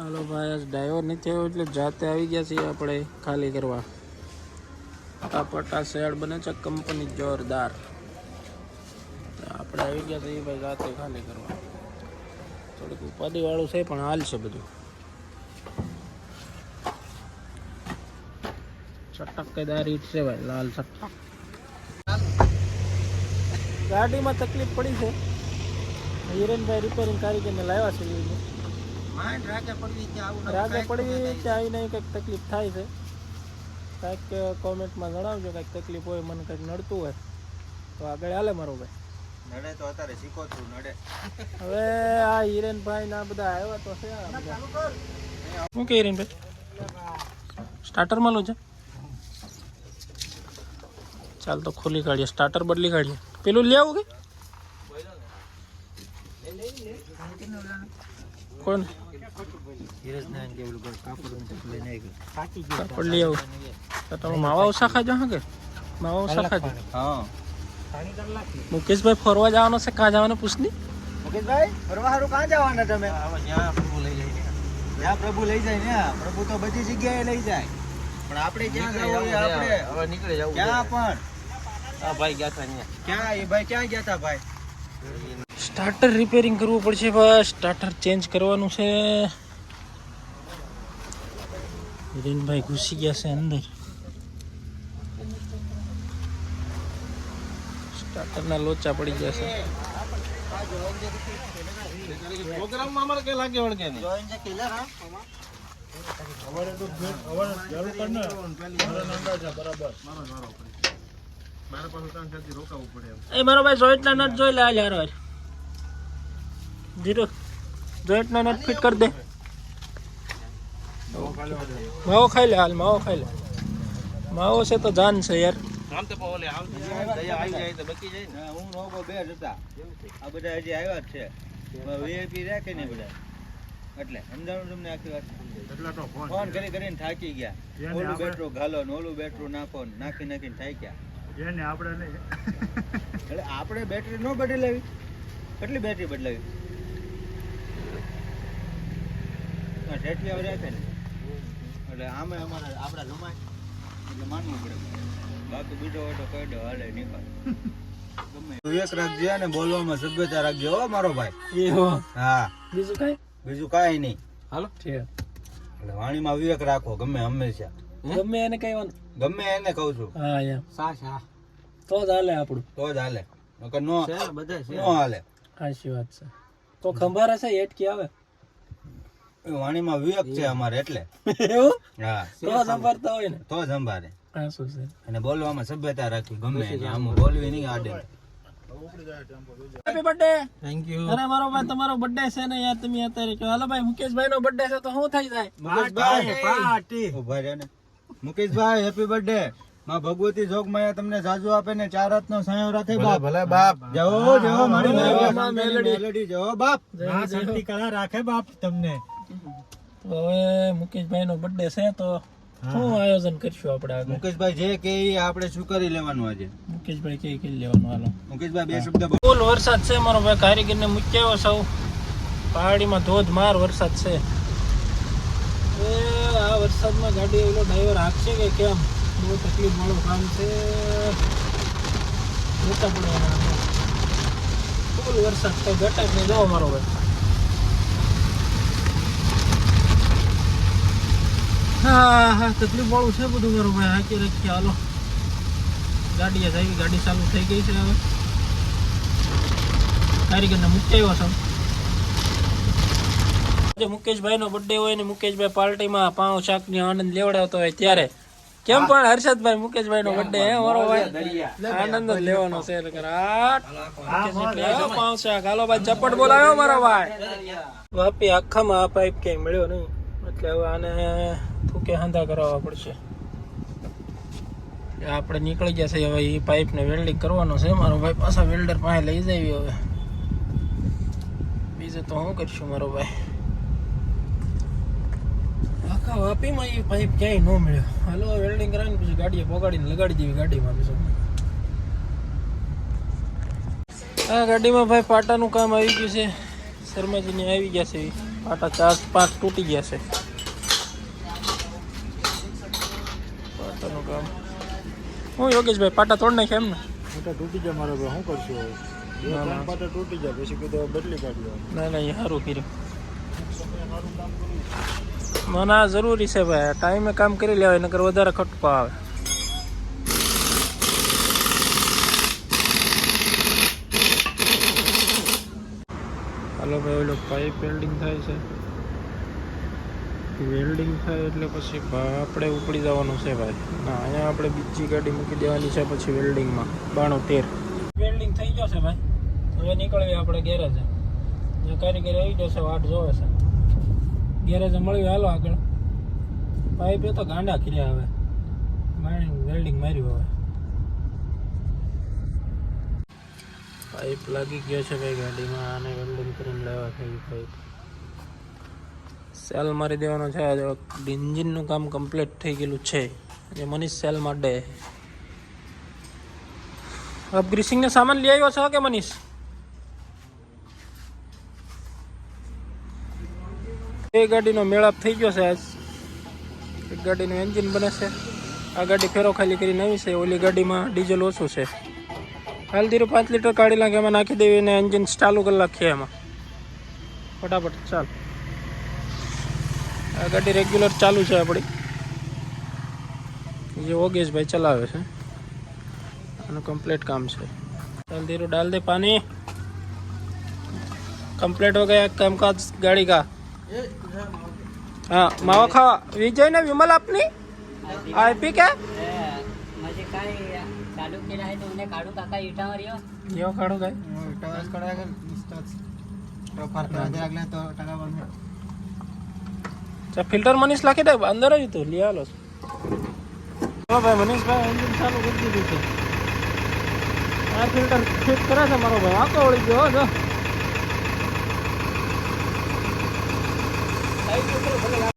હાલો ભાઈ, આજ ડ્રાઈવર નથી આવ્યો એટલે જાતે આવી ગયા છીએ આપણે ખાલી કરવા. પટાપટા શેડ બને છે કંપની જોરદાર. આપણે આવી ગયા છીએ ભાઈ જાતે ખાલી કરવા. થોડીક ઉપાધિવાળું છે પણ હાલ છે બધું. ચટકદાર ઈટ છે ભાઈ, લાલ ચટક. ગાડીમાં તકલીફ પડી છે. હિરેનભાઈ રિપેરિંગ કારીગરને લાવ્યા છે. રાગે પડી ત્યાં આવીને કંઈક તકલીફ થાય છે. કાંઈક કોમેન્ટમાં જણાવજો, કાંઈક તકલીફ હોય, મને કંઈક નડતું હોય તો આગળ હાલે મારો ભાઈ. નડે તો અત્યારે શીખો છું નડે. હવે આ હિરેનભાઈ ના બધા આવ્યા તો છે. શું કે હિરેનભાઈ સ્ટાર્ટર માલું છે? ચાલ તો ખોલી કાઢીએ, સ્ટાર્ટર બદલી કાઢીએ. પેલું લઈ આવું કે કોણ કાપડ લઈ આવું? તો તમે માવા ઓછા ખાજો હા કે માવા ઓછા ખાજો? મુકેશભાઈ ફરવા જવાનો છે, કાં જવાનું પૂછની? મુકેશભાઈ ફરવા હારું કાં જવાના તમે? જ્યાં પ્રભુ લઈ જાય ને, જ્યાં પ્રભુ લઈ જાય ને. પ્રભુ તો બધી જગ્યાએ લઈ જાય, પણ આપણે ક્યાં જવું? આપણે હવે નીકળી જવું. ક્યાં પણ? આ ભાઈ ગયા હતા અહીંયા. ક્યાં એ ભાઈ ક્યાં ગયા હતા ભાઈ? સ્ટાર્ટર રિપેરિંગ કરવું પડશે ભાઈ. સ્ટાર્ટર ચેન્જ કરવાનું છે. હિરેનભાઈ ઘૂસી ગયા છે અંદર. સ્ટાર્ટરના લોચા પડી ગયા છે. પ્રોગ્રામમાં અમારે કઈ લાગે વળગે નહીં. એ મારો ભાઈ જોઈન્ટના નટ જોઈ લે. યાર વાર જીરો જોઈન્ટના નટ ફિટ કરી દે. માવો ખાઈ લે, હાલ માવો ખાઈ લે. માવો છે તો જાન છે યાર. આમ તો ઓલે આવી જાય તો બકી જાય ને. હું નોબો બે જ હતા. આ બધા હજી આવ્યા જ છે. વીઆઈપી રાખે ને બધા, એટલે સમજાણું તમને આખી વાત. ફોન કરીને થાકી ગયા. ઓલું બેટરો ઘાલો ને ઓલું બેટરો નાખો ને નાખીને થાક્યા. એને આપણે એટલે આપણે બેટરી ન બદલાવી. કેટલી બેટરી બદલાવી? જેટલી આવે રાખે ને એટલે આમે અમારા આપણા જમાય એટલે માનવું પડે. બાકી બીજો હોય તો કહી દો હાલે નીકળ. વિવેક રાખજે અને બોલવામાં સભ્યતા રાખજો હો મારો ભાઈ. હા, બીજું કાંઈ નહીં. હાલો છે એટલે વાણીમાં વિવેક રાખો ગમે હંમેશા. ગમે એને કઈ વાંધો, ગમે એને કહું છું. હા યાર તો જ હાલે આપણું, તો જ હાલે. નકર નો હાલે. સાચી વાત છે. તો ખંભાર હશે એટકી આવે. વાણીમાં વિવેક છે અમારે એટલે. એવું? હા, તો સંભાળતા હોય ને તો જ સંભાળે. હા શું છે. અને બોલવામાં સભ્યતા રાખી ગમે એને. આમ બોલવી નહીં આડે. Happy birthday. Thank you. અરે મારો ભાઈ તમારો બર્થડે છે ને યાર, તમે અત્યારે કહો. હાલો ભાઈ, મુકેશભાઈ નો બર્થડે છે તો શું થઈ જાય? મુકેશભાઈ પાર્ટી. ઉભા રહે ને મુકેશભાઈ, હેપી બર્થડે. માં ભગવતી જોગમાયા તમને જાજુ આપે ને 4 હાથનો સાયો રાખે બાપ. ભલે બાપ. જવો જવો મારી મેલડી જવો બાપ. ના શાંતિ કળા રાખે બાપ તમને. તો હવે મુકેશભાઈ નો બર્થડે છે તો શું આયોજન કરશું આપણે આગળ? મુકેશભાઈ જે કે આપણે શું કરી લેવાનું આજે? મુકેશભાઈ કે કરી લેવાનું? હાલો મુકેશભાઈ બે શબ્દ. ફૂલ વરસાદ છે મારો ભાઈ. કારીગરને મૂક્યા સૌ. પહાડીમાં ધોધમાર વરસાદ છે. એ આ વરસાદમાં ગાડી એલો ડ્રાઈવર હાંકશે કે કેમ? બહુ તકલીફ વાળું કામ છે. મોટા પડવાના ફૂલ વરસાદ તો ઘટક ને જાઓ મારો ભાઈ. હા હા, તકલીફ વાળું છે બધું મારું ભાઈ. હાંકી રાખીએ હાલો. ગાડી આવી, ગાડી ચાલુ થઈ ગઈ છે. હવે કારીગરને મૂકી આવ્યો છો. મુકેશભાઈ નો બર્થડે હોય ને મુકેશભાઈ પાર્ટીમાં પાઉં શાક ની આનંદ લેવડાવતો હોય ત્યારે કેમ પણ હર્ષદભાઈ મુકેશભાઈ નો બર્થડે હે મારો ભાઈ, આનંદ જ લેવાનો છે. પાઉં શાક હાલો ભાઈ, ચપટ બોલાવ્યો મારો ભાઈ. વાપી આખામાં આ પાઇપ ક્યાંય મળ્યો નહીં એટલે હવે આને ફૂકે હાંધા કરાવવા પડશે. આપણે નીકળી ગયા છે હવે. એ પાઇપ ને વેલ્ડિંગ કરવાનો છે મારો ભાઈ. પાછા વેલ્ડર પાસે લઈ જાય હવે. બીજું તો શું કરશું મારો ભાઈ. આખા વાપીમાં એ પાઇપ ક્યાંય ન મળ્યો. હાલો વેલ્ડિંગ કરાવીને પછી ગાડીએ પોગાડીને લગાડી દેવી ગાડીમાં. બીજું આ ગાડીમાં ભાઈ પાટાનું કામ આવી ગયું છે. શર્માજીને આવી ગયા છે. પાટા 4-5 તૂટી ગયા છે. પાટાનું કામ હું યોગેશભાઈ પાટા તોડ નાખ્યા એમ ને? પાટા તૂટી જાય મારો ભાઈ, શું કરશું હવે? બે ત્રણ પાટા તૂટી જાય પછી કીધું બદલી કાઢ્યો. ના ના એ સારું કર્યું. મને આ જરૂરી છે ભાઈ, ટાઈમે કામ કરી લેવાય નકર વધારે ખટકો આવે. હાલો ભાઈ, ઓલો પાઇપ વેલ્ડિંગ થાય છે. વેલ્ડિંગ થાય એટલે પછી આપણે ઉપડી જવાનું છે ભાઈ. ના અહીંયા આપણે બીજી ગાડી મૂકી દેવાની છે પછી વેલ્ડિંગમાં 9213 વેલ્ડિંગ થઈ ગયો છે ભાઈ. હવે નીકળીએ આપણે ગેરેજ. ત્યાં કારીગર આવી ગયો છે, વાટ જોવે છે. ગેરેજ મળ્યું, હાલો આગળ. પાઇપ એ તો ગાંડા કર્યા હવે, વેલ્ડિંગ માર્યું હવે. પાઇપ લાગી ગયો છે ભાઈ ગાડીમાં, આને વેલ્ડિંગ કરીને લેવા થઈ પાઇપ. સેલ મારી દેવાનો છે. એન્જિનનું કામ કમ્પ્લીટ થઈ ગયેલું છે. જે મનીષ સેલ માટે अब ग्रीसिंग ने सामान ले આવ્યો છે કે મનીષ? એ ગાડીનો મેળાપ થઈ ગયો છે. આજ એક ગાડીનું એન્જિન બને છે. આ ગાડી ફેરો ખાલી કરી નવી છે. ઓલી ગાડીમાં ડીઝલ ઓછું છે. હાલ ધીરે 5 લીટર કાઢી નાખે, એમાં નાખી દેવી ને એન્જિન ચાલુ કરી નાખીએ એમાં ફટાફટ. ચાલ, આ ગાડી રેગ્યુલર ચાલુ છે આપણી, જે યોગેશભાઈ ચલાવે છે. આનું કમ્પ્लीट काम છે. चल धीरे डाल दे पानी. कंप्लीट हो गया कामकाज गाड़ी का. हाँ मावा खावा विजय ने विमल अपनी आईपी क्या म्हणजे काय चालू केलं आहे तुम्ही काढू काका इटावर यो काढू काय इटावर काढायला नुसताच फार त्रास लागला तो टाका बंद. अच्छा फिल्टर मनीष लाखी दे अंदर ही तो लिया लो. भाई मनीष भाई एंजिन चालू कर दी थी. આ ફિલ્ટર ફિટ કરે છે મારો ભાઈ. આખો વળી ગયો જો.